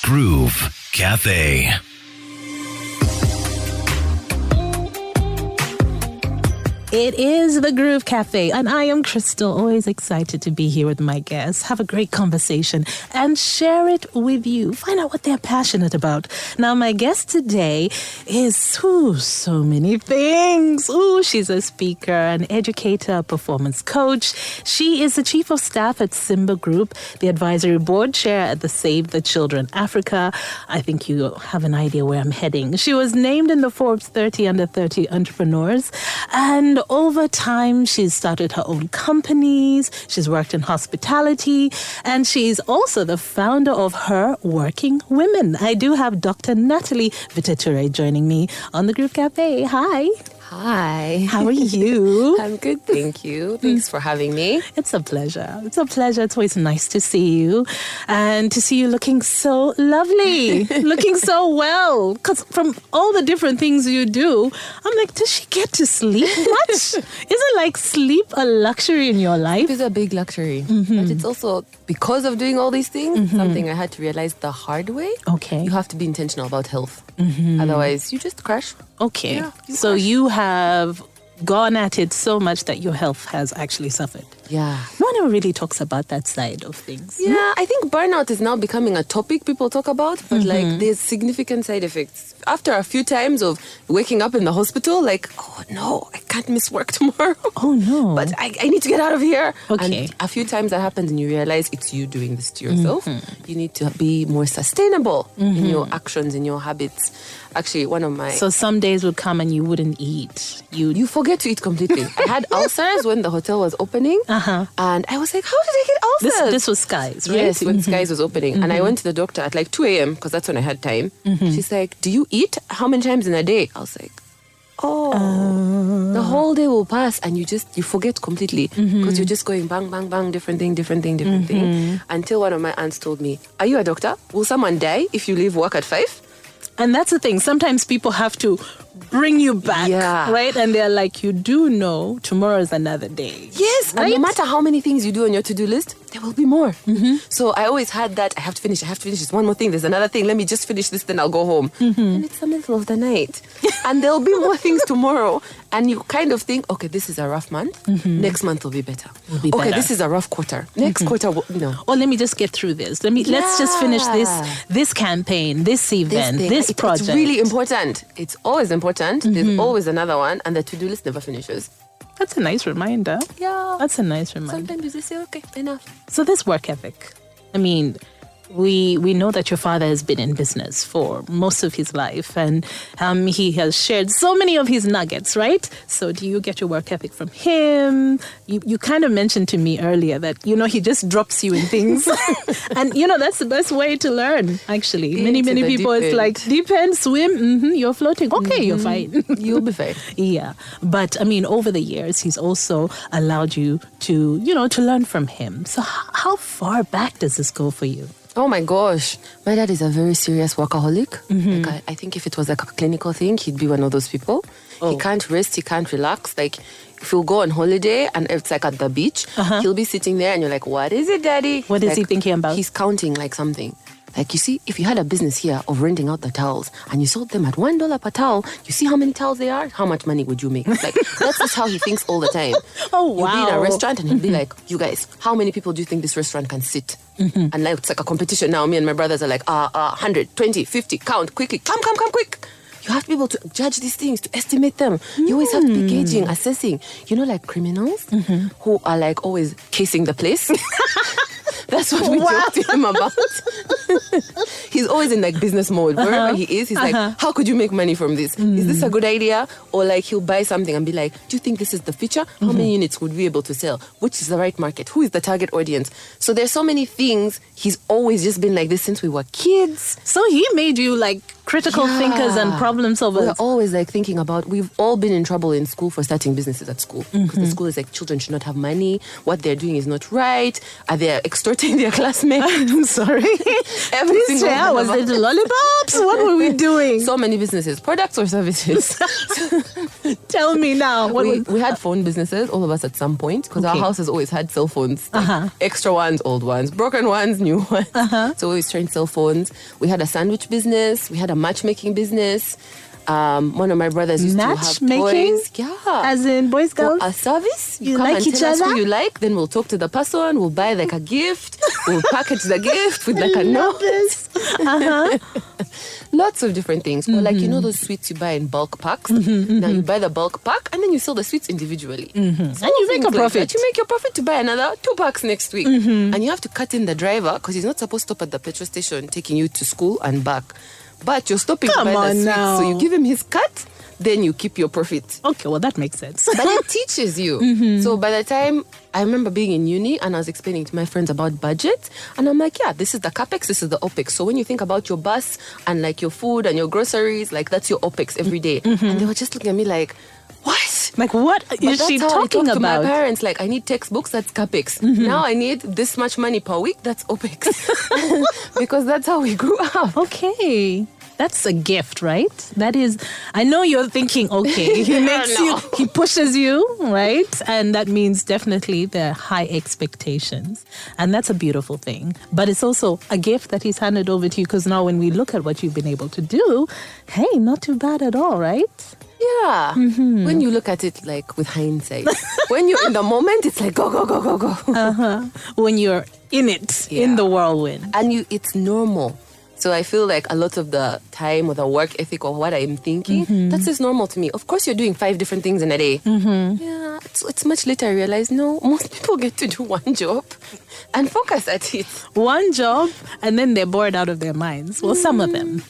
Groove Cafe. It is the Groove Cafe, and I am Crystal, always excited to be here with my guests, have a great conversation, and share it with you. Find out what they're passionate about. Now, my guest today is so many things. She's a speaker, an educator, a performance coach. She is the Chief of Staff at Simba Group, the Advisory Board Chair at the Save the Children Africa. I think you have an idea where I'm heading. She was named in the Forbes 30 Under 30 Entrepreneurs, and over time, she's started her own companies, she's worked in hospitality, and she's also the founder of Her Working Women. I do have Dr. Nataliey Bitature joining me on the Groove Cafe. Hi. Hi. How are you? I'm good, thank you. Thanks for having me. It's a pleasure. It's a pleasure. It's always nice to see you and to see you looking so lovely, looking so well. Because from all the different things you do, I'm like, does she get to sleep much? Isn't like sleep a luxury in your life? It's a big luxury. But it's also, because of doing all these things, something I had to realize the hard way. Okay. You have to be intentional about health. Otherwise, you just crash. Okay. Yeah, so crash. you have gone at it so much that your health has actually suffered. Yeah. No one ever really talks about that side of things. Yeah, I think burnout is now becoming a topic people talk about, but like there's significant side effects. After a few times of waking up in the hospital, like, oh no, I can't miss work tomorrow. Oh no. But I need to get out of here. Okay. And a few times that happens and you realize it's you doing this to yourself. You need to be more sustainable in your actions, in your habits. Actually, one of my... So some days would come and you wouldn't eat. You forget to eat completely. I had ulcers when the hotel was opening. And I was like, how did I get ulcers? This was Skies, right? Yes, when Skies was opening. And I went to the doctor at like 2 a.m. because that's when I had time. She's like, do you eat? How many times in a day? I was like, the whole day will pass and you forget completely because you're just going bang, bang, bang, different thing. Until one of my aunts told me, are you a doctor? Will someone die if you leave work at 5? And that's the thing. Sometimes people have to bring you back, right? And they're like, you do know tomorrow is another day. Yes, right? And no matter how many things you do on your to-do list, there will be more. So I always had that, I have to finish. There's one more thing, there's another thing. Let me just finish this, then I'll go home. And it's the middle of the night. And there'll be more things tomorrow. And you kind of think, okay, this is a rough month. Next month will be better. Okay, this is a rough quarter. Next quarter, Or let me just get through this. Let's just finish this campaign, this event, this project. It's really important. It's always important. There's always another one, and the to-do list never finishes. That's a nice reminder. Yeah. That's a nice reminder. Sometimes you just say, okay, enough. So this work ethic, I mean, we know that your father has been in business for most of his life, and he has shared so many of his nuggets, right? So do you get your work ethic from him? You kind of mentioned to me earlier that, he just drops you in things. And, that's the best way to learn, actually. Many people, it's like, deep end, swim, you're floating. Okay, you're fine. You'll be fine. Yeah. But, over the years, he's also allowed you to, to learn from him. So how far back does this go for you? Oh my gosh. My dad is a very serious workaholic. Like I think if it was like a clinical thing, he'd be one of those people. He can't rest, he can't relax. Like if he'll go on holiday and it's like at the beach, he'll be sitting there and you're like, what is it, daddy? What is he thinking about? He's counting like something. Like, you see, if you had a business here of renting out the towels and you sold them at $1 per towel, you see how many towels they are? How much money would you make? Like, that's just how he thinks all the time. Oh, wow. You'll be in a restaurant and he'll be like, you guys, how many people do you think this restaurant can sit? And like, it's like a competition now. Me and my brothers are like, 100, 20, 50, count, quickly, come, quick. You have to be able to judge these things, to estimate them. You always have to be gauging, assessing. Like criminals who are like always casing the place. That's what we joke to him about. He's always in like business mode. Wherever he is, he's like, how could you make money from this? Is this a good idea? Or like he'll buy something and be like, do you think this is the future? How many units would we be able to sell? Which is the right market? Who is the target audience? So there's so many things. He's always just been like this since we were kids. So he made you like critical thinkers and problem solvers. We're always like thinking about, we've all been in trouble in school for starting businesses at school. Because the school is like, children should not have money. What they're doing is not right. Are they extorting their classmates? I'm sorry. Every single one was it a lollipop? Oops, what were we doing? So many businesses, products or services. Tell me now. We had phone businesses, all of us at some point, because our house has always had cell phones. Like extra ones, old ones, broken ones, new ones. So we always trained cell phones. We had a sandwich business. We had a matchmaking business. One of my brothers used to have toys. Yeah. As in Boy Scouts? A service. You come like and each tell us other? who you like. Then we'll talk to the person. We'll buy like a gift. We'll package the gift with like a note. Lots of different things. Or like, you know those sweets you buy in bulk packs? Now you buy the bulk pack and then you sell the sweets individually. So and you make a profit. Like you make your profit to buy another 2 packs next week. And you have to cut in the driver because he's not supposed to stop at the petrol station taking you to school and back. But you're stopping to buy the sweets. Now. So you give him his cut, then you keep your profit. Okay, well, that makes sense. But it teaches you. So by the time I remember being in uni and I was explaining to my friends about budget, and I'm like, yeah, this is the capex, this is the opex. So when you think about your bus and like your food and your groceries, like that's your opex every day. And they were just looking at me like, what? Like, what is she talking about? To my about? parents, like, I need textbooks, that's capex. Now I need this much money per week, that's opex. Because that's how we grew up. Okay. That's a gift, right? That is, I know you're thinking, okay, he pushes you, right? And that means definitely there are high expectations. And that's a beautiful thing. But it's also a gift that he's handed over to you because now when we look at what you've been able to do, hey, not too bad at all, right? Yeah. When you look at it like with hindsight. When you're in the moment, it's like go, go, go, go, go. When you're in it, in the whirlwind. And it's normal. So I feel like a lot of the time or the work ethic or what I'm thinking, that's just normal to me. Of course, you're doing 5 different things in a day. Yeah, it's much later I realize, no, most people get to do one job and focus at it. One job, and then they're bored out of their minds. Well, some of them.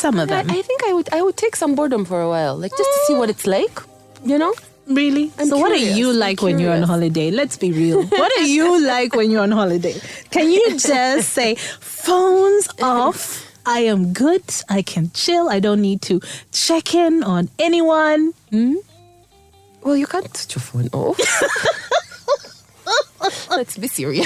I think I would take some boredom for a while, like just to see what it's like, you know? Really? I'm so what are curious. you like when you're on holiday? Let's be real. What are you like when you're on holiday? Can you just say, phones off, I am good, I can chill, I don't need to check in on anyone? Well, you can't switch your phone off. Let's be serious.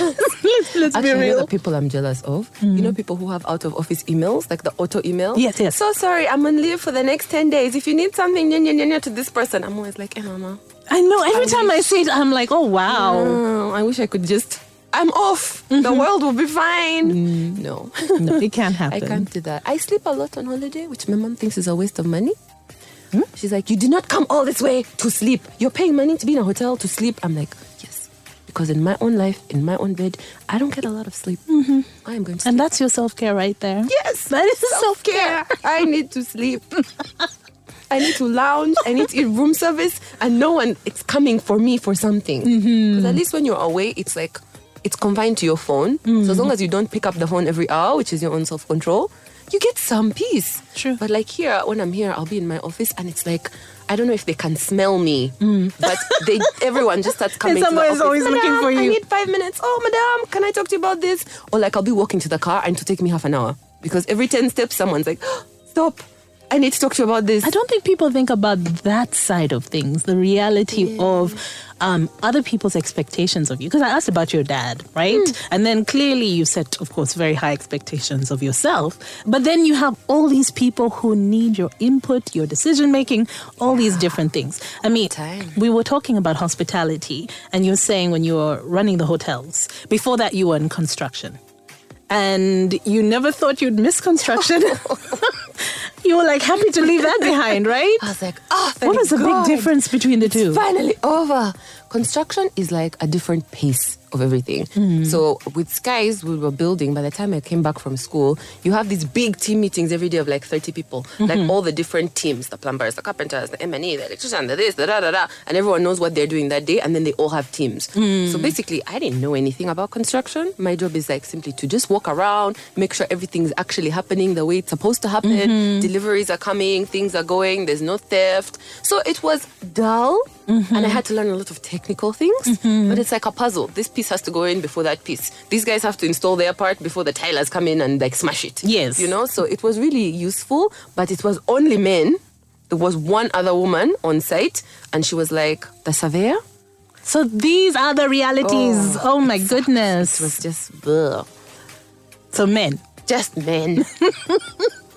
Let's Actually, be you know real. the people I'm jealous of? You know people who have out-of-office emails, like the auto email? Yes. So sorry, I'm on leave for the next 10 days. If you need something to this person, I'm always like, mama. I know, every time I say it, I'm like, oh, wow. Oh, I wish I could I'm off. The world will be fine. No. No, it can't happen. I can't do that. I sleep a lot on holiday, which my mom thinks is a waste of money. She's like, you did not come all this way to sleep. You're paying money to be in a hotel to sleep. I'm like, yes. Because in my own life, in my own bed, I don't get a lot of sleep. I am going to sleep. And that's your self-care right there. Yes. That is self-care. I need to sleep. I need to lounge. I need to eat room service. And no one is coming for me for something. Because at least when you're away, it's like, it's confined to your phone. So as long as you don't pick up the phone every hour, which is your own self-control, you get some peace. True. But like here, when I'm here, I'll be in my office and it's like, I don't know if they can smell me, but everyone just starts coming to the someone is office. always looking for you. I need 5 minutes. Oh, madam, can I talk to you about this? Or like I'll be walking to the car and it'll take me half an hour. Because every 10 steps, someone's like, stop. I need to talk to you about this. I don't think people think about that side of things, the reality of other people's expectations of you. Because I asked about your dad, right? And then clearly you set, of course, very high expectations of yourself. But then you have all these people who need your input, your decision-making, all these different things. I mean, we were talking about hospitality, and you were saying when you were running the hotels, before that you were in construction. And you never thought you'd miss construction. You were like happy to leave that behind, right? I was like, what was the big difference between the two? Finally over. Construction is like a different pace of everything. So with Skies, we were building. By the time I came back from school, you have these big team meetings every day of like 30 people. Like all the different teams, the plumbers, the carpenters, the M&E, the electrician, the this, the da-da-da. And everyone knows what they're doing that day. And then they all have teams. So basically, I didn't know anything about construction. My job is like simply to just walk around, make sure everything's actually happening the way it's supposed to happen. Deliveries are coming, things are going, there's no theft. So it was dull. And I had to learn a lot of technical things. But it's like a puzzle. This piece has to go in before that piece. These guys have to install their part before the tilers come in and like smash it. Yes. You know, so it was really useful, but it was only men. There was one other woman on site and she was like, the surveyor? So these are the realities. Oh my goodness. It was just, ugh. So men. Just men.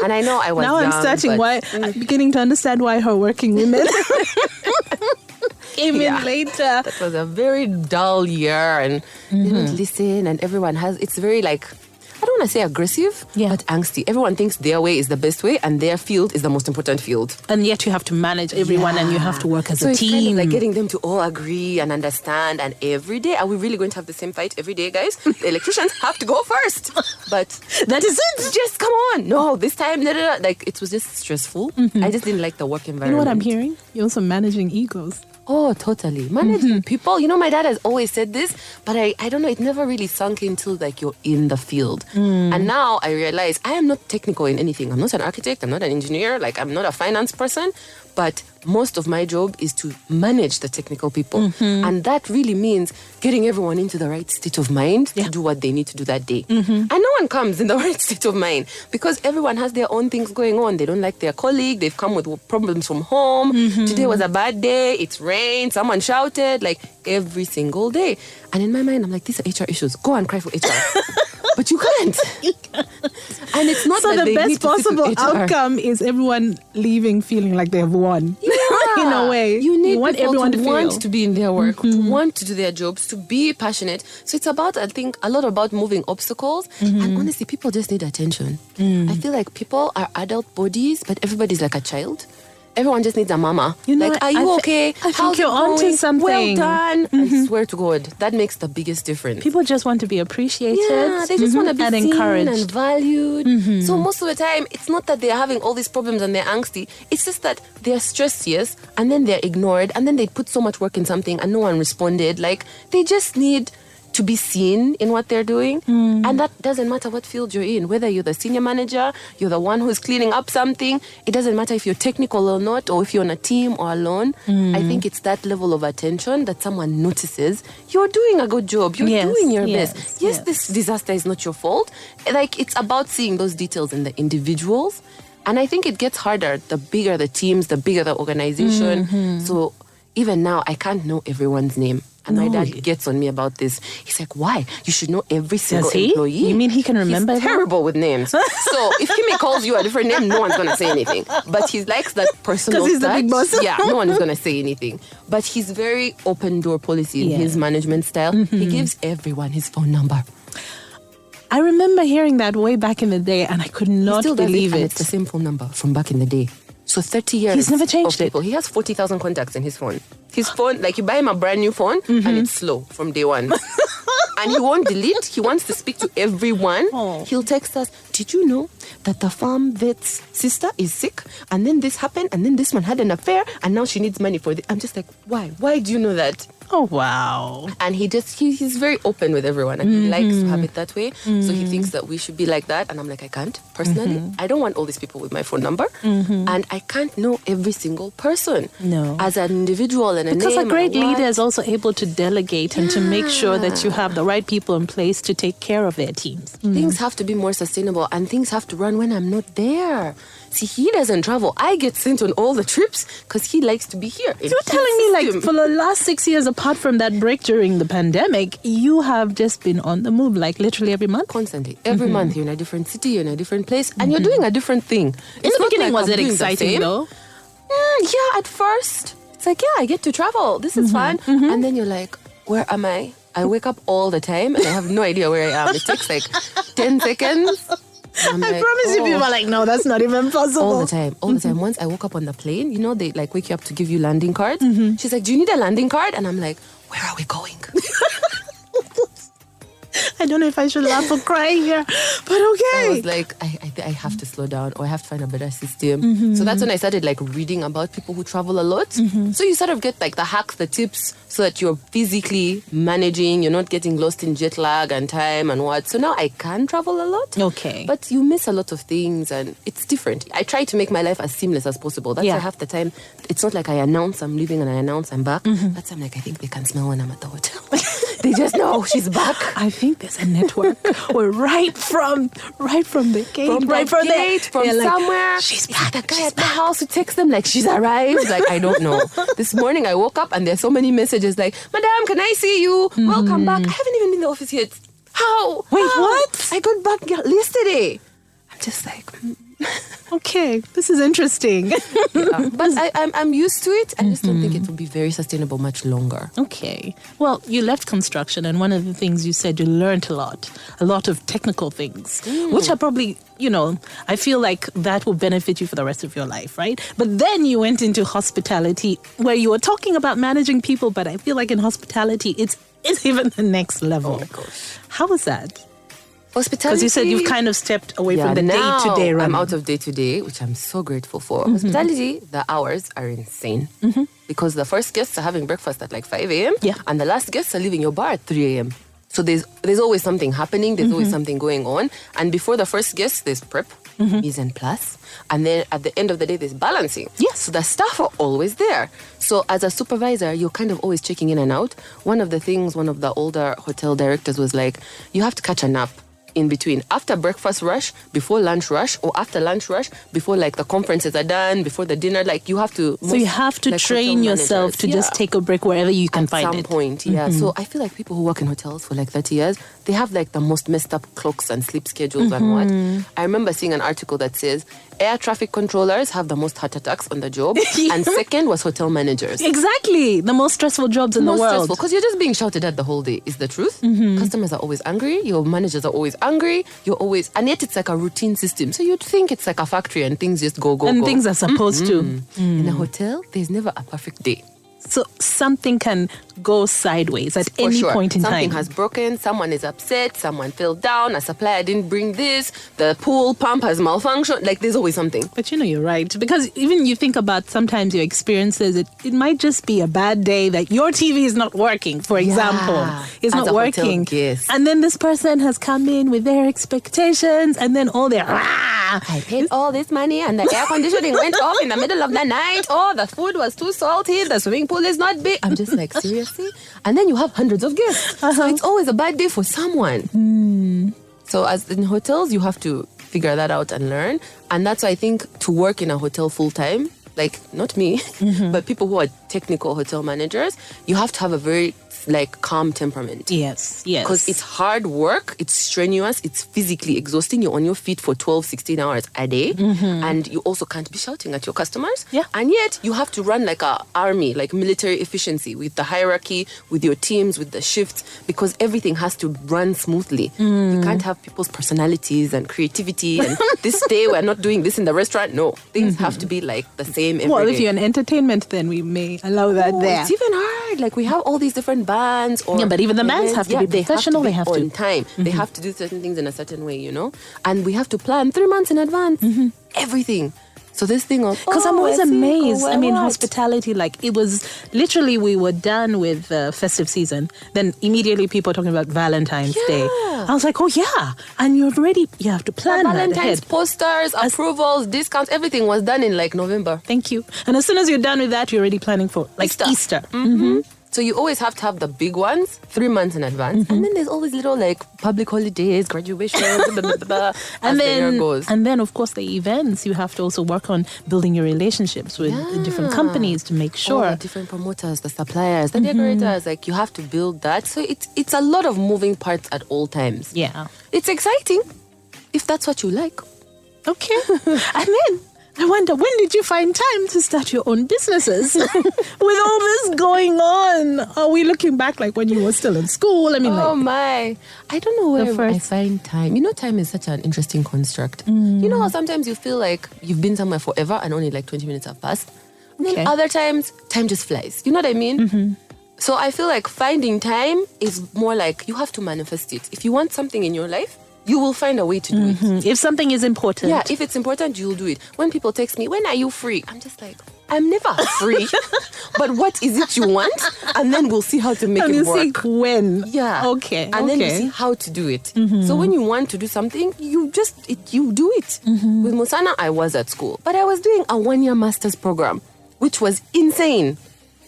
And I know I was now young, I'm beginning to understand why her working women came in later. That was a very dull year, and they don't listen, and everyone it's very like, I don't want to say aggressive, but angsty. Everyone thinks their way is the best way and their field is the most important field. And yet you have to manage everyone and you have to work as a team. So it's kind of like getting them to all agree and understand. And every day, are we really going to have the same fight every day, guys? The electricians have to go first. But that is it. Just come on. No, this time, like it was just stressful. I just didn't like the work environment. You know what I'm hearing? You're also managing egos. Oh, totally. Managing people. You know, my dad has always said this, but I don't know, it never really sunk until like you're in the field. And now I realize I am not technical in anything. I'm not an architect. I'm not an engineer. Like, I'm not a finance person. But most of my job is to manage the technical people. And that really means getting everyone into the right state of mind to do what they need to do that day. And no one comes in the right state of mind because everyone has their own things going on. They don't like their colleague. They've come with problems from home. Today was a bad day. It's rained. Someone shouted. Like, every single day. And in my mind, I'm like, these are HR issues. Go and cry for HR. But you can't. And it's not so that the they need best to sit with possible HR. outcome is everyone leaving feeling like they have won. In a way. You want everyone to want to be in their work, to want to do their jobs, to be passionate. So it's about, I think, a lot about moving obstacles. And honestly, people just need attention. I feel like people are adult bodies, but everybody's like a child. Everyone just needs a mama. You know, like, are you okay? I think you're onto something. Well done. I swear to God, that makes the biggest difference. People just want to be appreciated. Yeah, they just want to be and seen encouraged and valued. So most of the time, it's not that they're having all these problems and they're angsty. It's just that they're stressed, yes, and then they're ignored, and then they put so much work in something and no one responded. Like, they just need to be seen in what they're doing. And that doesn't matter what field you're in, whether you're the senior manager, you're the one who's cleaning up something. It doesn't matter if you're technical or not, or if you're on a team or alone. I think it's that level of attention that someone notices. You're doing a good job. You're doing your best. Yes, this disaster is not your fault. Like, it's about seeing those details in the individuals. And I think it gets harder the bigger the teams, the bigger the organization. So even now, I can't know everyone's name. And my dad gets on me about this. He's like, why? You should know every single employee. You mean he can remember? He's terrible with names. So if Kimmy calls you a different name, no one's going to say anything. But he likes that personal touch. Because he's the big boss. Yeah, no one is going to say anything. But he's very open door policy in his management style. He gives everyone his phone number. I remember hearing that way back in the day, and I could not believe it. And it's the same phone number from back in the day. So 30 years. He's never changed of people. He has 40,000 contacts in his phone. His phone, like, you buy him a brand new phone and it's slow from day one. And he won't delete. He wants to speak to everyone. He'll text us, did you know that the farm vet's sister is sick? And then this happened, and then this one had an affair, and now she needs money for this. I'm just like, why? Why do you know that? Oh, wow. And he's very open with everyone, and he likes to have it that way. So he thinks that we should be like that. And I'm like, I can't. Personally, I don't want all these people with my phone number. And I can't know every single person. No. As an individual and a because name. a great leader is also able to delegate and to make sure that you have the right people in place to take care of their teams. Things have to be more sustainable, and things have to run when I'm not there. See, he doesn't travel. I get sent on all the trips because he likes to be here. You're telling me, like, for the last 6 years, apart from that break during the pandemic, you have just been on the move, like, literally every month? Constantly. Every month, you're in a different city, you're in a different place, and you're doing a different thing. In the beginning, was it exciting, though? Yeah, at first. It's like, yeah, I get to travel. This is fun. And then you're like, where am I? I wake up all the time, and I have no idea where I am. It takes, like, 10 seconds. I promise you, people are like, no, that's not even possible. All the time. Once I woke up on the plane, you know, they like wake you up to give you landing cards. She's like, do you need a landing card? And I'm like, where are we going? I don't know if I should laugh or cry here, but okay. I was like, I have to slow down, or I have to find a better system. So that's when I started like reading about people who travel a lot. So you sort of get like the hacks, the tips, so that you're physically managing, you're not getting lost in jet lag and time and what. So now I can travel a lot. Okay. But you miss a lot of things, and it's different. I try to make my life as seamless as possible. That's why half the time, it's not like I announce I'm leaving and I announce I'm back. That's I'm like, I think they can smell when I'm at the hotel. They just know she's back. I think there's a network. We're right from the gate. From somewhere. Like, she's back. The guy at the house who texts them like she's arrived. Like, I don't know. This morning I woke up and there's so many messages like, Madam, can I see you? Welcome back. I haven't even been in the office yet. How? Wait, what? I got back yesterday. I'm just like... Okay, this is interesting. Yeah. But I'm used to it. I just don't think it will be very sustainable much longer. Okay. Well, you left construction, and one of the things you said, you learned a lot of technical things, which are probably, I feel like that will benefit you for the rest of your life, right? But then you went into hospitality, where you were talking about managing people, but I feel like in hospitality, it's even the next level. Oh my gosh. How was that? Hospitality. Because you said you've kind of stepped away from the day-to-day running. I'm out of day-to-day, which I'm so grateful for. Hospitality, the hours are insane. Because the first guests are having breakfast at like 5 a.m. Yeah. And the last guests are leaving your bar at 3 a.m. So there's always something happening. There's always something going on. And before the first guest, there's prep, mise en place. And then at the end of the day, there's balancing. Yes. So the staff are always there. So as a supervisor, you're kind of always checking in and out. One of the things, one of the older hotel directors was like, you have to catch a nap in between, after breakfast rush, before lunch rush, or after lunch rush, before like the conferences are done, before the dinner, like you have to. So you have to train yourself to just take a break wherever you can find it. At some point, yeah. So I feel like people who work in hotels for like 30 years, they have like the most messed up clocks and sleep schedules and what. I remember seeing an article that says air traffic controllers have the most heart attacks on the job, and second was hotel managers. Exactly, the most stressful jobs in the world. Stressful because you're just being shouted at the whole day. Is the truth? Customers are always angry. Your managers are always angry. You're always, and yet it's like a routine system. So you'd think it's like a factory and things just go. And things are supposed to. In a hotel, there's never a perfect day. So something can go sideways at any point in time. Something has broken, someone is upset, someone fell down, a supplier didn't bring this, the pool pump has malfunctioned. Like there's always something. But you're right. Because even you think about sometimes your experiences, it might just be a bad day that your TV is not working, for example. It's not working. And then this person has come in with their expectations and then all their I paid all this money and the air conditioning went off in the middle of the night. Oh, the food was too salty. The swimming pool is not big. I'm just like, seriously? And then you have hundreds of guests. So it's always a bad day for someone. So as in hotels, you have to figure that out and learn. And that's why I think to work in a hotel full time, like not me, but people who are technical hotel managers, you have to have a very calm temperament. Yes. Because it's hard work, it's strenuous, it's physically exhausting. You're on your feet for 12, 16 hours a day. And you also can't be shouting at your customers. Yeah. And yet you have to run like an army, like military efficiency with the hierarchy, with your teams, with the shifts, because everything has to run smoothly. You can't have people's personalities and creativity and this day we're not doing this in the restaurant. No, things have to be like the same every Well, day. if you're in entertainment, then we may allow that there. It's even hard. Like we have all these different bands. But even the bands have to be professional. They have to be on time. They have to do certain things in a certain way, And we have to plan 3 months in advance. Everything. So this thing of... Because I'm always amazed. I mean, hospitality, it was literally we were done with festive season. Then immediately people talking about Valentine's Day. I was like, oh yeah. And you have to plan that Valentine's ahead. posters, approvals, discounts, everything was done in November. Thank you. And as soon as you're done with that, you're already planning for Easter. So you always have to have the big ones 3 months in advance. And then there's always little public holidays, graduations, and then the year goes. And then, of course, the events. You have to also work on building your relationships with different companies to make sure. All the different promoters, the suppliers, the decorators. You have to build that. So it's a lot of moving parts at all times. Yeah. It's exciting if that's what you like. Okay. And then I wonder, when did you find time to start your own businesses? With all this going on, are we looking back when you were still in school? I mean, oh my, I don't know where I find time. Time is such an interesting construct. You know how sometimes you feel like you've been somewhere forever and only 20 minutes have passed? And then other times, time just flies. You know what I mean? So I feel like finding time is more you have to manifest it. If you want something in your life, you will find a way to do it. If something is important. Yeah, if it's important, you'll do it. When people text me, when are you free? I'm just like, I'm never free. But what is it you want? And then we'll see how to make it work. And you see when. Yeah. Okay. And then you see how to do it. So when you want to do something, you do it. With Musana, I was at school. But I was doing a 1-year master's program, which was insane.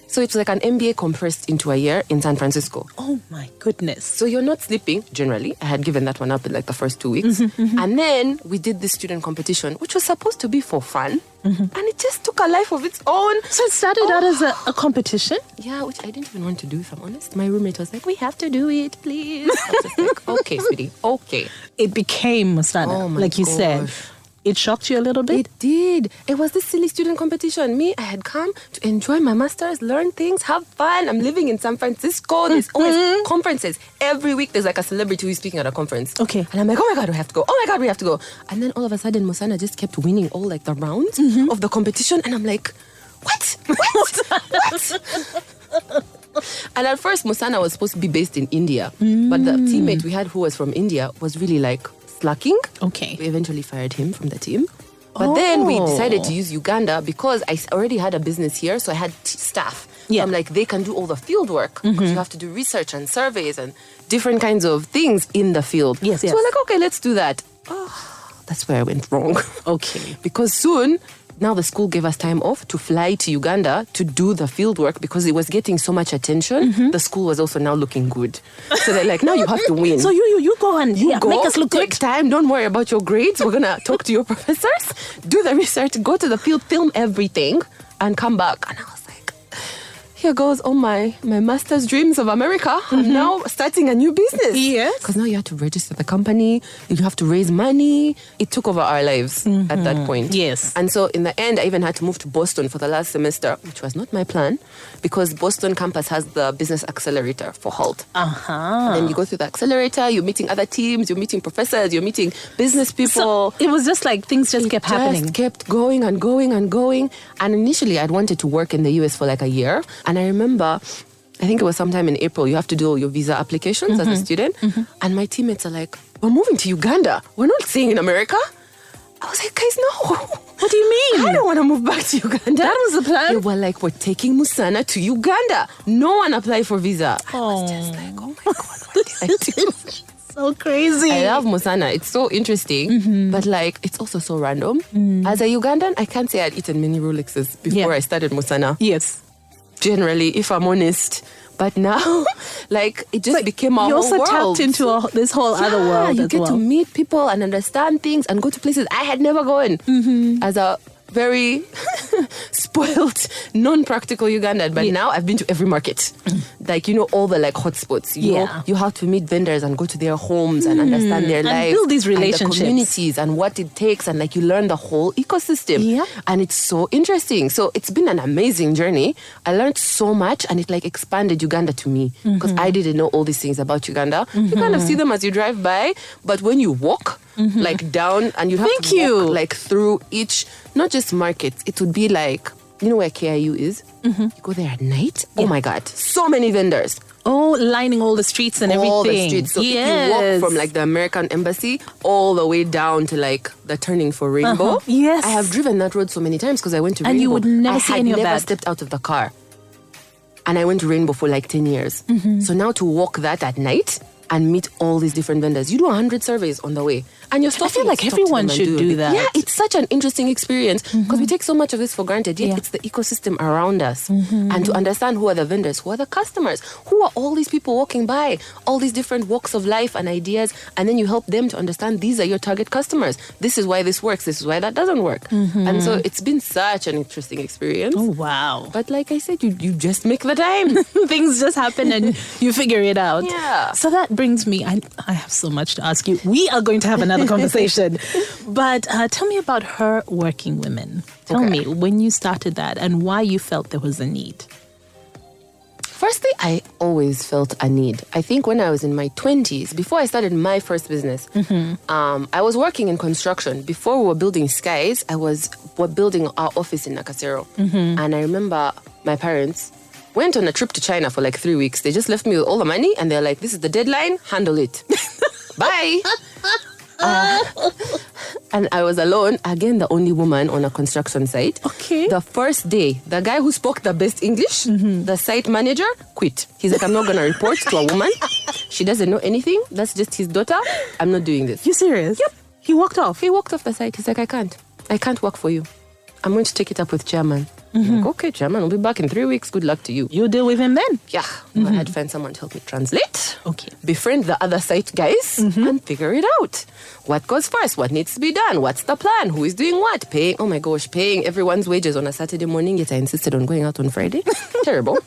So it's like an MBA compressed into a year in San Francisco. Oh my goodness. So you're not sleeping, generally. I had given that one up in the first 2 weeks. And then we did this student competition, which was supposed to be for fun. And it just took a life of its own. So it started out as a competition? Yeah, which I didn't even want to do, if I'm honest. My roommate was like, we have to do it, please. I was just like, okay, sweetie, okay. It became Musana, Oh my you said. It shocked you a little bit? It did. It was this silly student competition. Me, I had come to enjoy my master's, learn things, have fun. I'm living in San Francisco. There's always conferences. Every week there's like a celebrity who's speaking at a conference. Okay. And I'm like, oh my God, we have to go. Oh my God, we have to go. And then all of a sudden, Musana just kept winning all like the rounds of the competition. And I'm like, what? And at first, Musana was supposed to be based in India. But the teammate we had who was from India was really like slacking. Okay. We eventually fired him from the team. But then we decided to use Uganda because I already had a business here. So I had staff. Yeah. So I'm like, they can do all the field work because you have to do research and surveys and different kinds of things in the field. Yes. So we're like, okay, let's do that. Oh, that's where I went wrong. Okay. Because soon, now the school gave us time off to fly to Uganda to do the field work because it was getting so much attention. The school was also now looking good. So they're like, now you have to win. So you go and Go, make us look take good. time, don't worry about your grades. We're going to talk to your professors, do the research, go to the field, film everything, and come back. And I was like, here goes all my master's dreams of America. I'm now starting a new business. Yes. Because now you have to register the company, you have to raise money. It took over our lives at that point. Yes. And so in the end, I even had to move to Boston for the last semester, which was not my plan, because Boston campus has the business accelerator for HALT. Then you go through the accelerator, you're meeting other teams, you're meeting professors, you're meeting business people. So it was just like things just kept happening. Just kept going and going and going. And initially, I'd wanted to work in the US for like a year. And I remember, I think it was sometime in April, you have to do all your visa applications as a student. And my teammates are like, we're moving to Uganda. We're not staying in America. I was like, guys, no. What do you mean? I don't want to move back to Uganda. That was the plan? They were like, we're taking Musana to Uganda. No one applied for visa. I was just like, oh my God, what did I do? So crazy. I love Musana. It's so interesting, but like it's also so random. As a Ugandan, I can't say I'd eaten many Rolexes before I started Musana. Yes. Generally, if I'm honest. But now, like, it just became our You're whole also world. tapped into this whole other world you as get well. to meet people and understand things and go to places I had never gone as a very spoiled, non-practical Ugandan. But now I've been to every market. Like, you know, all the like hotspots. You know, you have to meet vendors and go to their homes and understand their lives. And build these relationships. And the communities and what it takes. And like you learn the whole ecosystem. Yeah. And it's so interesting. So it's been an amazing journey. I learned so much and it like expanded Uganda to me. Because I didn't know all these things about Uganda. You kind of see them as you drive by. But when you walk, like down and you have to walk like through each, not just markets, it would be like, you know where KIU is? You go there at night. Oh my God, so many vendors. Oh, lining all the streets and everything. All the streets. So if you walk from like the American embassy all the way down to like the turning for Rainbow. Yes. I have driven that road so many times because I went to Rainbow. And you would never see any of that. I had never stepped out of the car. And I went to Rainbow for like 10 years. So now to walk that at night and meet all these different vendors. You do 100 surveys on the way. And you're stopping. I feel like everyone should do that. Yeah, it's such an interesting experience because we take so much of this for granted. Yet it's the ecosystem around us. And to understand who are the vendors, who are the customers, who are all these people walking by, all these different walks of life and ideas. And then you help them to understand these are your target customers. This is why this works. This is why that doesn't work. And so it's been such an interesting experience. Oh, wow. But like I said, you just make the time. Things just happen and you figure it out. Yeah. So that brings me, I have so much to ask you. We are going to have another conversation. But tell me about Her Working Women. Tell me when you started that and why you felt there was a need. Firstly, I always felt a need. I think when I was in my 20s, before I started my first business, I was working in construction. Before we were building Skies, we're building our office in Nakasero. And I remember my parents went on a trip to China for like 3 weeks. They just left me with all the money and they're like, this is the deadline, handle it. Bye. And I was alone, again, the only woman on a construction site. Okay. The first day, the guy who spoke the best English, the site manager, quit. He's like, I'm not going to report to a woman. She doesn't know anything. That's just his daughter. I'm not doing this. You serious? Yep. He walked off? He walked off the site. He's like, I can't work for you. I'm going to take it up with chairman. I'm like, okay, chairman, I'll be back in 3 weeks. Good luck to you. You deal with him then? Yeah. I had to find someone to help me translate. Okay. Befriend the other site guys and figure it out. What goes first? What needs to be done? What's the plan? Who is doing what? Paying everyone's wages on a Saturday morning, yet I insisted on going out on Friday. Terrible.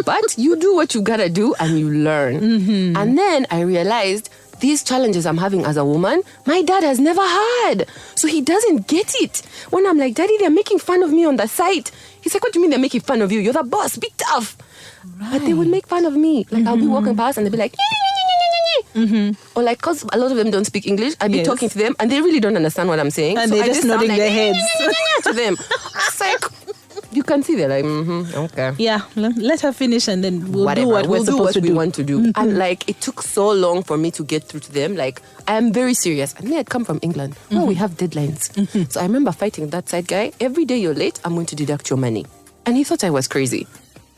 But you do what you gotta do and you learn. And then I realized these challenges I'm having as a woman, my dad has never had. So he doesn't get it. When I'm like, Daddy, they're making fun of me on the site. He's like, what do you mean they're making fun of you? You're the boss, be tough. Right. But they would make fun of me. Like, I'll be walking past and they'll be like, or like, because a lot of them don't speak English, I'd be talking to them and they really don't understand what I'm saying. And so they're just nodding their heads to them. It's like, you can see they're like, okay. Yeah, let her finish and then we'll Whatever. do what we'll we're do supposed what to we do. want to do. And like, it took so long for me to get through to them. Like, I am very serious. And me, I'd come from England. Oh, we have deadlines. So I remember fighting that side guy. Every day you're late, I'm going to deduct your money. And he thought I was crazy.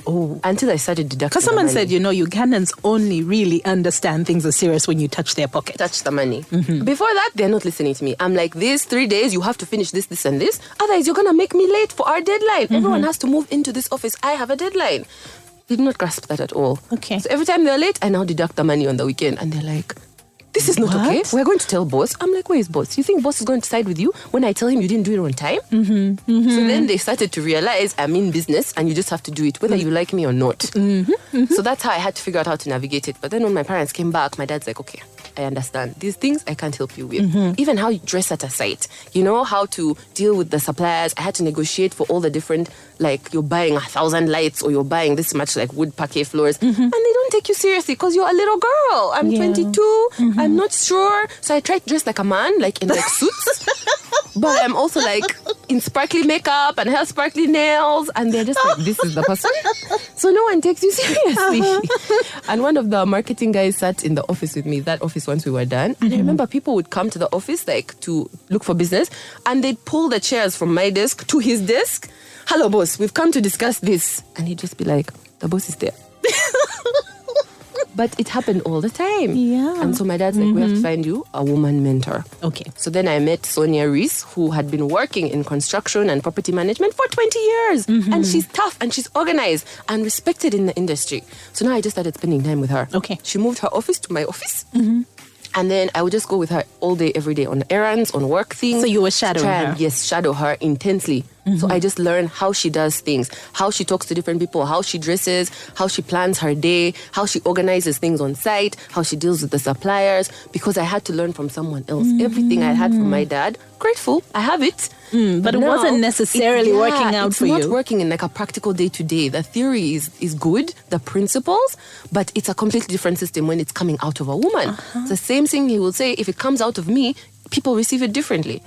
Oh, until I started deducting. Because someone said, Ugandans only really understand things are serious when you touch their pocket. Touch the money. Before that, they're not listening to me. I'm like, these 3 days, you have to finish this, this, and this. Otherwise, you're going to make me late for our deadline. Everyone has to move into this office. I have a deadline. They did not grasp that at all. Okay. So every time they're late, I now deduct the money on the weekend. And they're like, this is not okay. We're going to tell boss. I'm like, where is boss? You think boss is going to side with you when I tell him you didn't do it on time? So then they started to realize I'm in business and you just have to do it whether you like me or not. So that's how I had to figure out how to navigate it. But then when my parents came back, my dad's like, okay, I understand. These things I can't help you with. Even how you dress at a site. How to deal with the suppliers. I had to negotiate for all the different, like you're buying 1,000 lights or you're buying this much like wood parquet floors. And they don't take you seriously because you're a little girl. I'm 22. I'm not sure. So I tried to dress like a man, like in like suits. But I'm also like in sparkly makeup and have sparkly nails. And they're just like, this is the person. So no one takes you seriously. And one of the marketing guys sat in the office with me, that office once we were done. And I remember people would come to the office like to look for business. And they'd pull the chairs from my desk to his desk. Hello, boss, we've come to discuss this. And he'd just be like, the boss is there. But it happened all the time. Yeah. And so my dad's like, we have to find you a woman mentor. Okay. So then I met Sonia Reese, who had been working in construction and property management for 20 years. And she's tough and she's organized and respected in the industry. So now I just started spending time with her. Okay. She moved her office to my office. And then I would just go with her all day, every day on errands, on work things. So you were shadowing her? Yes, shadow her intensely. So I just learned how she does things, how she talks to different people, how she dresses, how she plans her day, how she organizes things on site, how she deals with the suppliers, because I had to learn from someone else. Everything I had from my dad, grateful, I have it. But it wasn't necessarily working out for you. It's not working in like a practical day-to-day. The theory is good, the principles, but it's a completely different system when it's coming out of a woman. It's the same thing he will say, if it comes out of me, people receive it differently.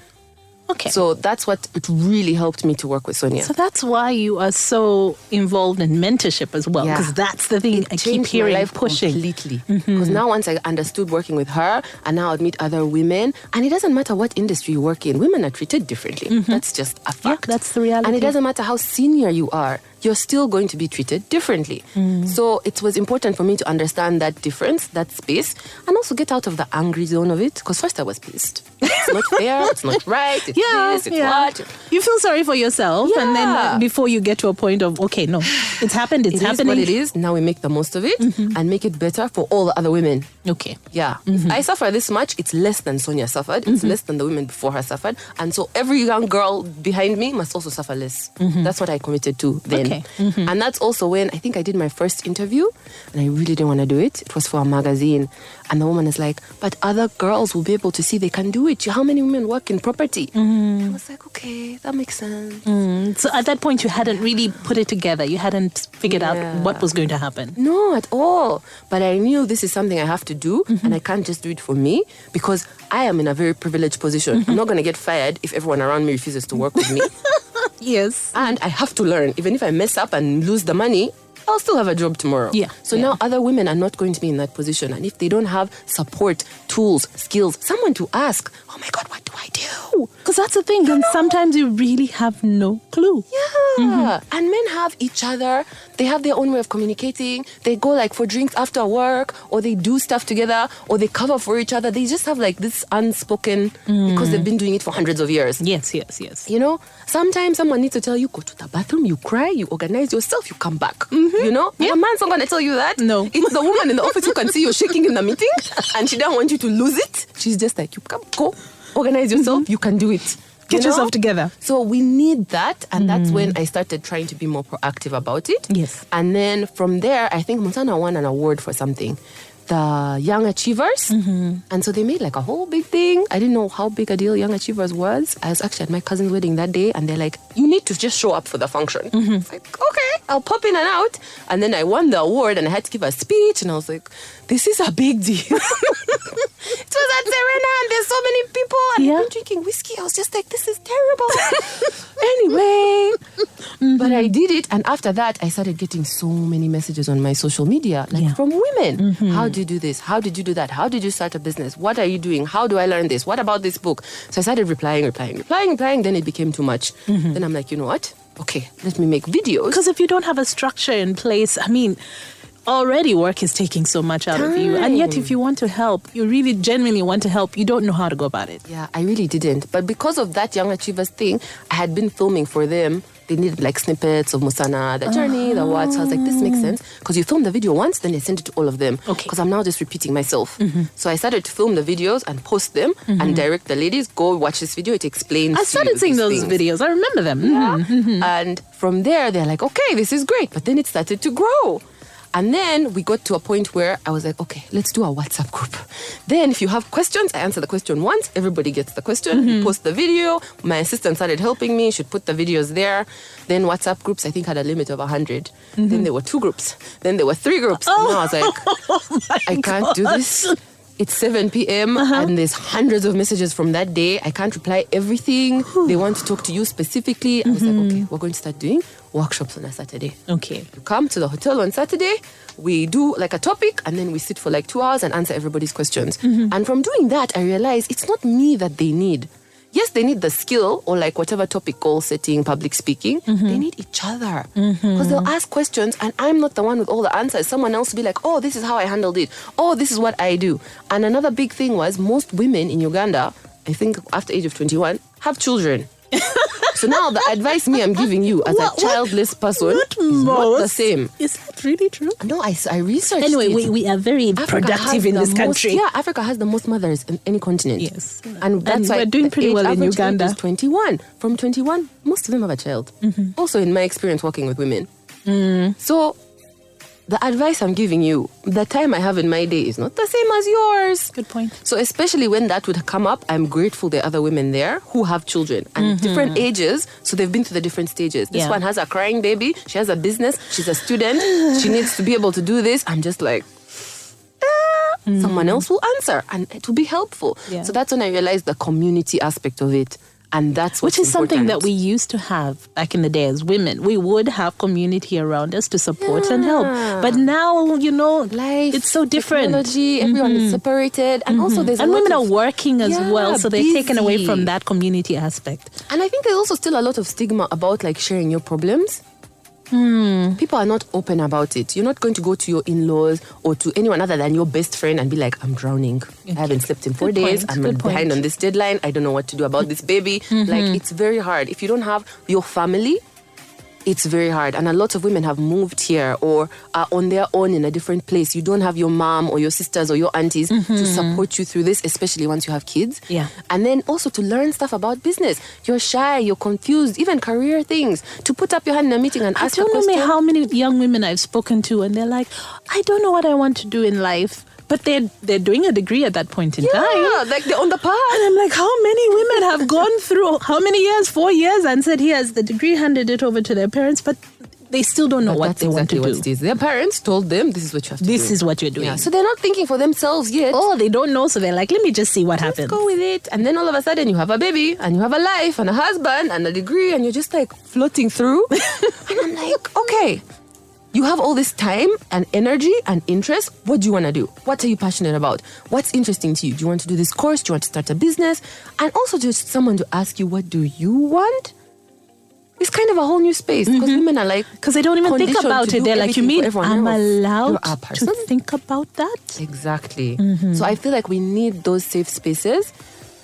Okay. So that's what it really helped me to work with Sonia. So that's why you are so involved in mentorship as well, because that's the thing I keep hearing my life pushing. Completely. Because now once I understood working with her, and now I'd meet other women, and it doesn't matter what industry you work in, women are treated differently. That's just a fact. Yeah, that's the reality. And it doesn't matter how senior you are, you're still going to be treated differently. So it was important for me to understand that difference, that space, and also get out of the angry zone of it. Because first I was pissed. It's not fair, it's not right, it's this, it's what. You feel sorry for yourself, and then before you get to a point of, okay, no, it's happened, it's happening. It is what it is. Now we make the most of it and make it better for all the other women. Okay. Yeah. If I suffer this much, it's less than Sonia suffered. It's less than the women before her suffered. And so every young girl behind me must also suffer less. That's what I committed to then. Okay. And that's also when I think I did my first interview and I really didn't want to do it. It was for a magazine. And the woman is like, but other girls will be able to see they can do it. How many women work in property? I was like, okay, that makes sense. So at that point, you hadn't really put it together. You hadn't figured out what was going to happen. No, at all. But I knew this is something I have to do and I can't just do it for me because I am in a very privileged position. I'm not going to get fired if everyone around me refuses to work with me. Yes. And I have to learn. Even if I mess up and lose the money, I'll still have a job tomorrow. Yeah. So now other women are not going to be in that position. And if they don't have support, tools, skills, someone to ask, oh my God, what do I do? Because that's the thing. And sometimes you really have no clue. Yeah. And men have each other. They have their own way of communicating. They go like for drinks after work, or they do stuff together, or they cover for each other. They just have like this unspoken, because they've been doing it for hundreds of years. Yes. You know, sometimes someone needs to tell you, go to the bathroom, you cry, you organize yourself, you come back. You know? Yeah. A man's not going to tell you that. No. It's the woman in the office who can see you shaking in the meeting and she don't want you to lose it. She's just like, you come, go, organize yourself, you can do it. Get yourself together. So we need that. And that's when I started trying to be more proactive about it. Yes. And then from there, I think Montana won an award for something. the Young Achievers. And so they made like a whole big thing. I didn't know how big a deal Young Achievers was. I was actually at my cousin's wedding that day, and they're like, you need to just show up for the function. It's like, okay, I'll pop in and out. And then I won the award and I had to give a speech, and I was like, this is a big deal. It was at Serena and there's so many people, and I've been drinking whiskey. I was just like, this is terrible. Anyway, but I did it, and after that I started getting so many messages on my social media, like from women. How do you do this? How did you do that? How did you start a business? What are you doing? How do I learn this? What about this book? So I started replying. Then it became too much. Then I'm like, you know what? Okay, let me make videos. Because if you don't have a structure in place, I mean, already work is taking so much out of you. And yet if you want to help, you really genuinely want to help, you don't know how to go about it. Yeah, I really didn't. But because of that Young Achievers thing, I had been filming for them. They needed like snippets of Musana, the journey, the what. So I was like, this makes sense. Because you film the video once, then you send it to all of them. Okay. Because I'm now just repeating myself. So I started to film the videos and post them and direct the ladies, go watch this video. It explains. I started seeing those videos. I remember them. And from there, they're like, okay, this is great. But then it started to grow. And then we got to a point where I was like, okay, let's do a WhatsApp group. Then if you have questions, I answer the question once. Everybody gets the question. We post the video. My assistant started helping me. She'd put the videos there. Then WhatsApp groups, I think, had a limit of 100. Then there were 2 groups. Then there were 3 groups. And now I was like, I can't do this. It's 7 p.m. And there's hundreds of messages from that day. I can't reply everything. They want to talk to you specifically. I was like, okay, we're going to start doing workshops on a Saturday. Okay. You come to the hotel on Saturday, we do like a topic, and then we sit for like 2 hours and answer everybody's questions. And from doing that, I realized it's not me that they need. Yes, they need the skill or like whatever topic, goal setting, public speaking. They need each other. Because they'll ask questions and I'm not the one with all the answers. Someone else will be like, oh, this is how I handled it. Oh, this is what I do. And another big thing was most women in Uganda, I think after age of 21, have children. So now the advice I'm giving you as a childless person is not the same. Is that really true? No, I researched anyway, it. we are very productive in this country. Yeah, Africa has the most mothers in any continent. Yes. And that's why we're doing pretty well in Uganda. Is 21. From 21, most of them have a child. Also in my experience working with women. So the advice I'm giving you, the time I have in my day is not the same as yours. Good point. So especially when that would come up, I'm grateful there are other women there who have children and different ages. So they've been through the different stages. This one has a crying baby. She has a business. She's a student. She needs to be able to do this. I'm just like, someone else will answer and it will be helpful. Yeah. So that's when I realized the community aspect of it. And that's what's Which is something important. that we used to have back in the day as women. We would have community around us to support and help. But now, you know, Life, it's so different. Technology, everyone is separated. And also there's And a lot women of, are working as well, so they're taken away busy. from that community aspect. And I think there's also still a lot of stigma about like sharing your problems. People are not open about it. You're not going to go to your in-laws or to anyone other than your best friend and be like, I'm drowning. I haven't slept in 4 days. I'm behind on this deadline. I don't know what to do about this baby. Like, it's very hard. If you don't have your family, it's very hard. And a lot of women have moved here or are on their own in a different place. You don't have your mom or your sisters or your aunties to support you through this, especially once you have kids. Yeah. And then also to learn stuff about business. You're shy, you're confused, even career things. To put up your hand in a meeting and ask a question. I don't know how many young women I've spoken to and they're like, I don't know what I want to do in life. But they're doing a degree at that point in time. Yeah, like they're on the path. And I'm like, how many women have gone through how many years? 4 years, and said, here's the degree, handed it over to their parents, but they still don't know what they want to do. What it is. Their parents told them, this is what you have to do. This is what you're doing. Yeah, so they're not thinking for themselves yet. Oh, they don't know, so they're like, let me just see what happens. Let's go with it. And then all of a sudden you have a baby and you have a life and a husband and a degree and you're just like floating through. And I'm like, okay. You have all this time and energy and interest. What do you want to do? What are you passionate about? What's interesting to you? Do you want to do this course? Do you want to start a business? And also just someone to ask you, what do you want? It's kind of a whole new space because women are like... Because they don't even think about it. They're like, you mean I'm allowed to think about that? Exactly. So I feel like we need those safe spaces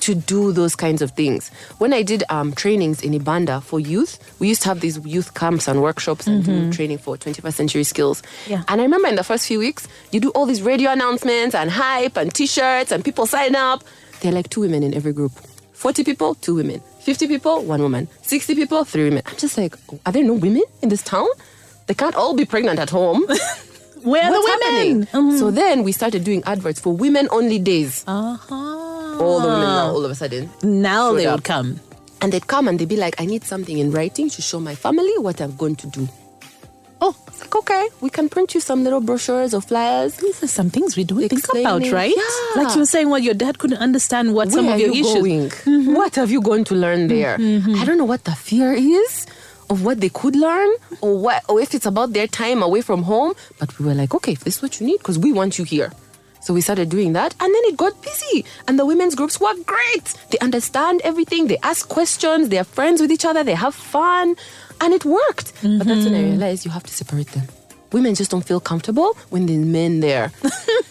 to do those kinds of things. When I did trainings in Ibanda for youth, we used to have these youth camps and workshops and do training for 21st century skills. Yeah. And I remember in the first few weeks, you do all these radio announcements and hype and t-shirts and people sign up. There are like 2 women in every group. 40 people, 2 women. 50 people, 1 woman. 60 people, 3 women. I'm just like, are there no women in this town? They can't all be pregnant at home. Where are the what's women? happening? So then we started doing adverts for women-only days. Uh-huh. All the women now, all of a sudden. Now they showed would up. come. And they'd come and they'd be like, I need something in writing to show my family what I'm going to do. Oh, It's like, okay, we can print you some little brochures or flyers. these are some things we don't think about, Explaining. right? Yeah. Like you were saying, well, your dad couldn't understand what some Where of are your you issues. going? What have you gone to learn there? I don't know what the fear is of what they could learn or if it's about their time away from home. But we were like, okay, if this is what you need, because we want you here. So we started doing that, and then it got busy. And the women's groups were great. They understand everything. They ask questions. They are friends with each other. They have fun. And it worked. But that's when I realized you have to separate them. Women just don't feel comfortable when there's men there.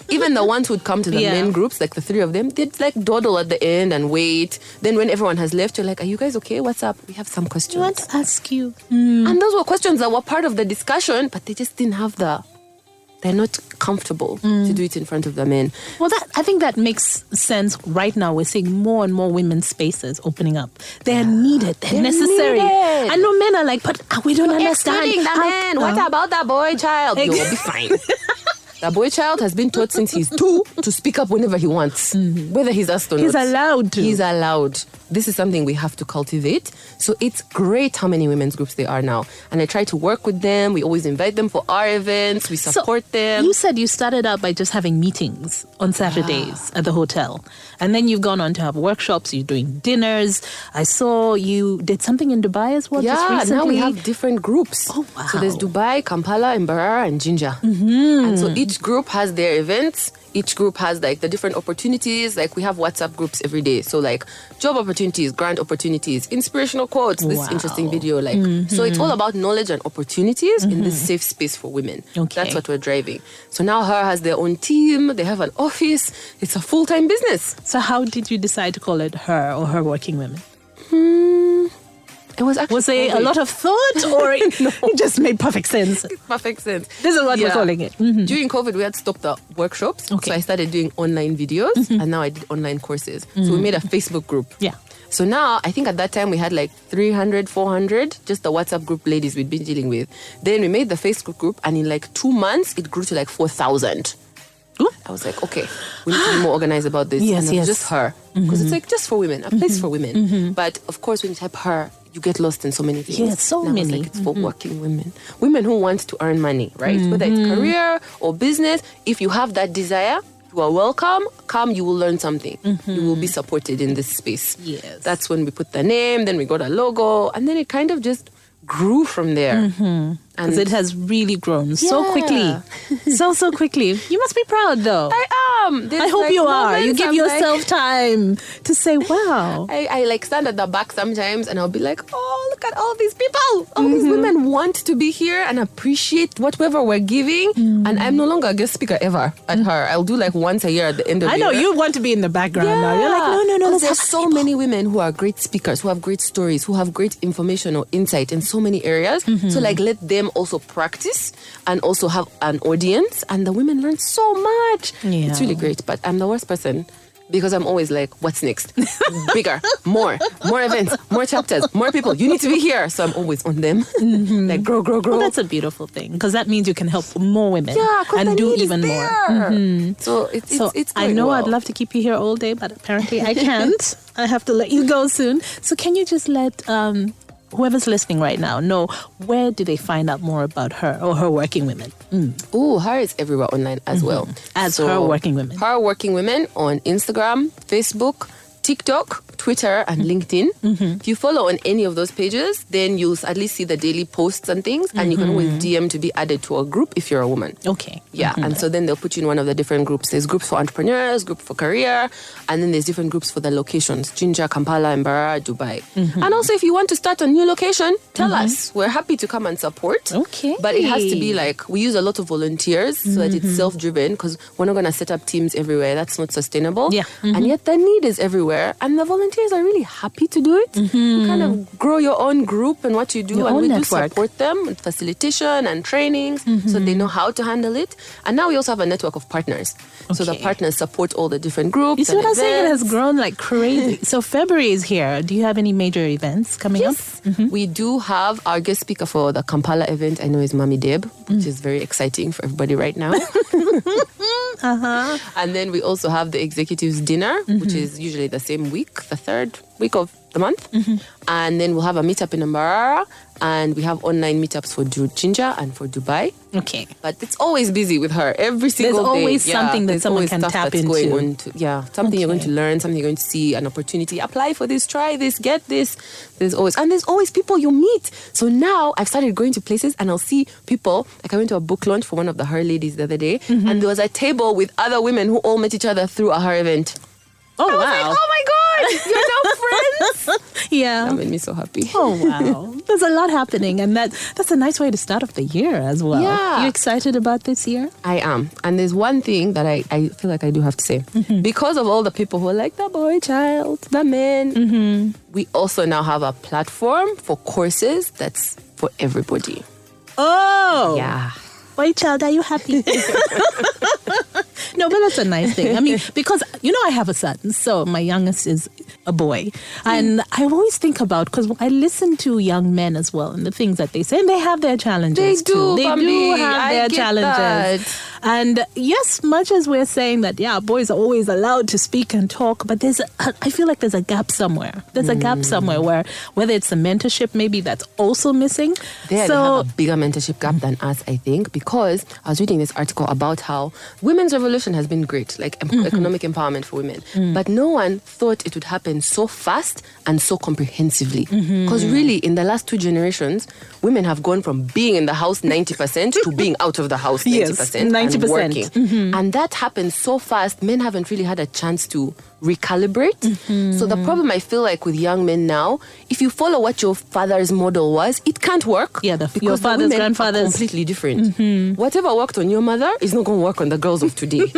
Even the ones who'd come to the men groups, like the three of them, they'd like dawdle at the end and wait. Then when everyone has left, you're like, are you guys okay? What's up? We have some questions. I want to ask you. And those were questions that were part of the discussion, but they just didn't have they're not comfortable to do it in front of the men. Well, I think that makes sense right now. We're seeing more and more women's spaces opening up. They're needed. They're necessary. needed. I know men are like, but we don't understand. Excluding the man. What about the boy child? You'll be fine. The boy child has been taught since he's 2 to speak up whenever he wants, whether he's asked or not. He's allowed to. He's allowed. This is something we have to cultivate. So it's great how many women's groups there are now. And I try to work with them. We always invite them for our events. We support them. You said you started out by just having meetings on Saturdays at the hotel. And then you've gone on to have workshops. You're doing dinners. I saw you did something in Dubai as well just recently. Now we have different groups. Oh, wow. So there's Dubai, Kampala, Mbarara, and Jinja. And so each group has their events. Each group has like the different opportunities. Like we have WhatsApp groups every day. So like job opportunities, grant opportunities, inspirational quotes, this interesting video. Like so it's all about knowledge and opportunities in this safe space for women. Okay. That's what we're driving. So now her has their own team. They have an office. It's a full-time business. So how did you decide to call it Her or Her Working Women? It was actually Was there a COVID. lot of thought or it just made perfect sense? Perfect sense. This is what we're calling it. Mhm. During COVID, we had stopped the workshops. Okay. So I started doing online videos and now I did online courses. So we made a Facebook group. Yeah. So now, I think at that time we had like 300, 400, just the WhatsApp group ladies we'd been dealing with. Then we made the Facebook group and in like 2 months, it grew to like 4,000. I was like, okay, we need to be more organized about this. Yes, and it was yes. just her. Because it's like just for women, a place for women. But of course, when you type her, you get lost in so many things. Yes, so And I was many. like, it's for working women. Women who want to earn money, right? Whether it's career or business, if you have that desire, you are welcome. Come, you will learn something. You will be supported in this space. Yes. That's when we put the name, then we got a logo, and then it kind of just grew from there. Because it has really grown so quickly. So quickly. You must be proud though. I am. There's I hope like you are. You moments give I'm yourself like, time to say, wow. I like stand at the back sometimes and I'll be like, oh, look at all these people. All these women want to be here and appreciate whatever we're giving. And I'm no longer a guest speaker ever at her. I'll do like once a year at the end of I the know year. you want to be in the background now. You're like, no, 'Cause let's there's have so many women who are great speakers, who have great stories, who have great information or insight in so many areas. So like let them also practice and also have an audience, and the women learn so much. Yeah. It's really great, but I'm the worst person because I'm always like, what's next? Bigger, more events, more chapters, more people. You need to be here. So I'm always on them. Like grow. Well, that's a beautiful thing because that means you can help more women Yeah, 'cause and the do need is even more. there. So it's I going know well. I'd love to keep you here all day, but apparently I can't. I have to let you go soon. So can you just let whoever's listening right now know where do they find out more about her or Her Working Women? Oh, her is everywhere online as well. As Her Working Women. Her Working Women on Instagram, Facebook, TikTok, Twitter, and LinkedIn. If you follow on any of those pages, then you'll at least see the daily posts and things, and you can always DM to be added to a group if you're a woman. Okay. Yeah, and so then they'll put you in one of the different groups. There's groups for entrepreneurs, group for career, and then there's different groups for the locations: Jinja, Kampala, Mbarara, Dubai. And also, if you want to start a new location, tell us. We're happy to come and support. Okay. But it has to be like, we use a lot of volunteers so that it's self-driven, because we're not going to set up teams everywhere. That's not sustainable. Yeah. And yet the need is everywhere, and the volunteers volunteers are really happy to do it. You kind of grow your own group and what you do, Your and own we do network. support them with facilitation and trainings so they know how to handle it. And now we also have a network of partners. So the Okay. partners support all the different groups. You see and what I'm saying? It has events. grown like crazy. So February is here. Do you have any major events coming up? We do have our guest speaker for the Kampala event. I know is Mami Deb, which is very exciting for everybody right now. And then we also have the executives dinner, which is usually the same week, the third week of the month. And then we'll have a meetup in Mbarara, and we have online meetups for Jinja and for Dubai. Okay. But it's always busy with her every single day. always something that there's someone always can stuff tap that's going into. on something you're going Okay. to learn, something you're going to see, an opportunity. Apply for this, try this, get this. There's always people you meet. So now I've started going to places and I'll see people. Like I went to a book launch for one of the Her ladies the other day, and there was a table with other women who all met each other through a Her event. Oh, I was wow. like, oh my God, you're now friends. Yeah. That made me so happy. Oh, wow. There's a lot happening. And that's a nice way to start off the year as well. Yeah. You excited about this year? I am. And there's one thing that I feel like I do have to say. Because of all the people who are like the boy child, the men, we also now have a platform for courses that's for everybody. Oh. Yeah. Boy child, are you happy? No, but that's a nice thing. I mean, because, I have a son. So my youngest is a boy. And I always think about, because I listen to young men as well and the things that they say, and they have their challenges They do, too. They Bambi. do have I their get challenges. that. And yes, much as we're saying that, yeah, boys are always allowed to speak and talk, but I feel like there's a gap somewhere. There's a gap somewhere where, whether it's the mentorship, maybe that's also missing. They have a bigger mentorship gap than us, I think, because I was reading this article about how women's revolution has been great, like economic empowerment for women. But no one thought it would happen so fast and so comprehensively. Because really, in the last 2 generations, women have gone from being in the house 90% to being out of the house 90%. Yes, 90%. And working. And that happened so fast, men haven't really had a chance to recalibrate. So the problem I feel like with young men now, if you follow what your father's model was, it can't work. Yeah, your because father's, the women grandfather's. are completely different. Whatever worked on your mother is not going to work on the girls of today.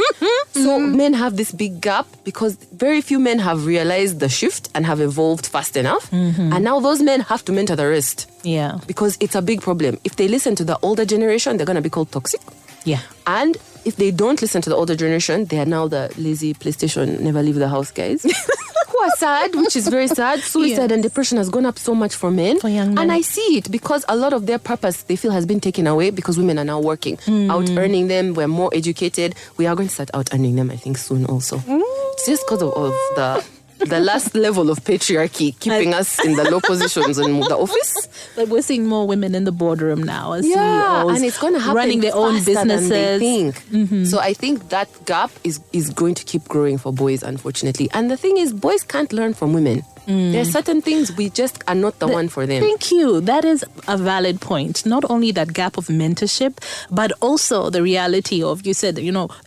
So men have this big gap because very few men have realized the shift and have evolved fast enough. And now those men have to mentor the rest. Yeah. Because it's a big problem. If they listen to the older generation, they're going to be called toxic. Yeah. And if they don't listen to the older generation, they are now the lazy PlayStation, never leave the house guys. Who are sad, which is very sad. Suicide and depression has gone up so much for men. For young men. And I see it because a lot of their purpose they feel has been taken away because women are now working, out earning them. We're more educated. We are going to start out earning them, I think, soon also. It's just because of the last level of patriarchy keeping us in the low positions in the office. But we're seeing more women in the boardroom now as Yeah, CEOs, and it's going to happen running their own faster than businesses. they think. So I think that gap is going to keep growing for boys, unfortunately. And the thing is, boys can't learn from women. There are certain things we just are not the one for them. Thank you. That is a valid point. Not only that gap of mentorship, but also the reality of, you said,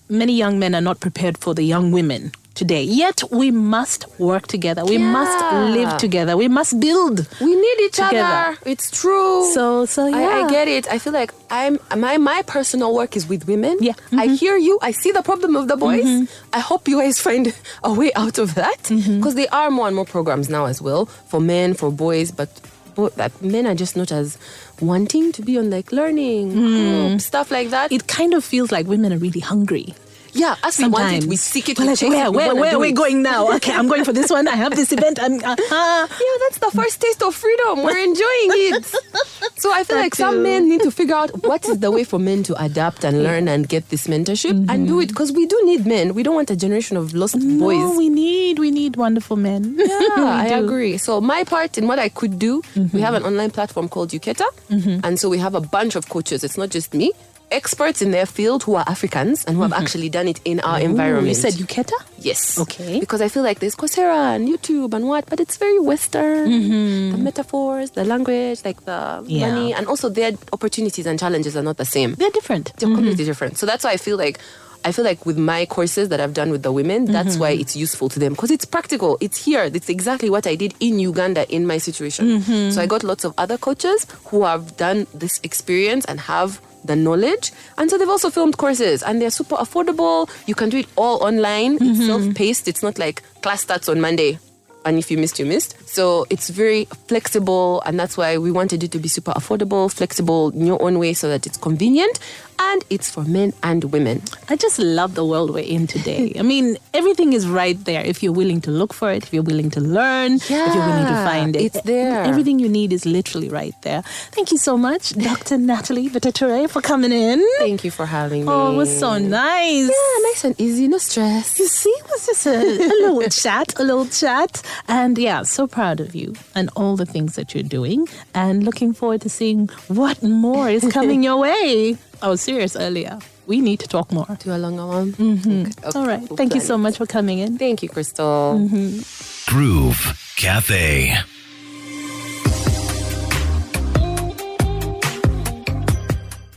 many young men are not prepared for the young women today. Yet we must work together. We must live together. We must build. We need each together. other. It's true. So yeah. I get it. I feel like my personal work is with women. Yeah. I hear you. I see the problem of the boys. I hope you guys find a way out of that because there are more and more programs now as well for men, for boys, but that men are just not as wanting to be on like learning groups, stuff like that. It kind of feels like women are really hungry. Yeah, as we want it, we seek it, we like, chase it, we wanna where do are we it. going now? Okay, I'm going for this one. I have this event. Yeah, that's the first taste of freedom. We're enjoying it. So I feel That like some too. men need to figure out what is the way for men to adapt and learn and get this mentorship and do it because we do need men. We don't want a generation of lost boys. No, we need wonderful men. Yeah, I do. agree. So my part in what I could do, we have an online platform called Uketa. And so we have a bunch of coaches. It's not just me. Experts in their field who are Africans and who have actually done it in our environment. You said Uketa? Yes. Okay. Because I feel like there's Coursera and YouTube and what, but it's very Western. The metaphors, the language, like the money, and also their opportunities and challenges are not the same. They're different. They're completely different. So that's why I feel like with my courses that I've done with the women, that's why it's useful to them because it's practical. It's here. It's exactly what I did in Uganda in my situation. So I got lots of other coaches who have done this experience and have the knowledge. And so they've also filmed courses and they're super affordable. You can do it all online. It's self-paced. It's not like class starts on Monday. And if you missed, you missed. So it's very flexible, and that's why we wanted it to be super affordable, flexible in your own way so that it's convenient, and it's for men and women. I just love the world we're in today. I mean, everything is right there if you're willing to look for it, if you're willing to learn, if you're willing to find it. It's there. Everything you need is literally right there. Thank you so much, Dr. Nataliey Bitature, for coming in. Thank you for having me. Oh, it was so nice. Yeah, nice and easy, no stress. You see, it was just a little chat. And yeah, so proud of you and all the things that you're doing, and looking forward to seeing what more is coming your way. I was serious earlier. We need to talk more. Do a longer one? Mm-hmm. Okay. All right. Thank you so much for coming in. Thank you, Crystal. Groove Cafe.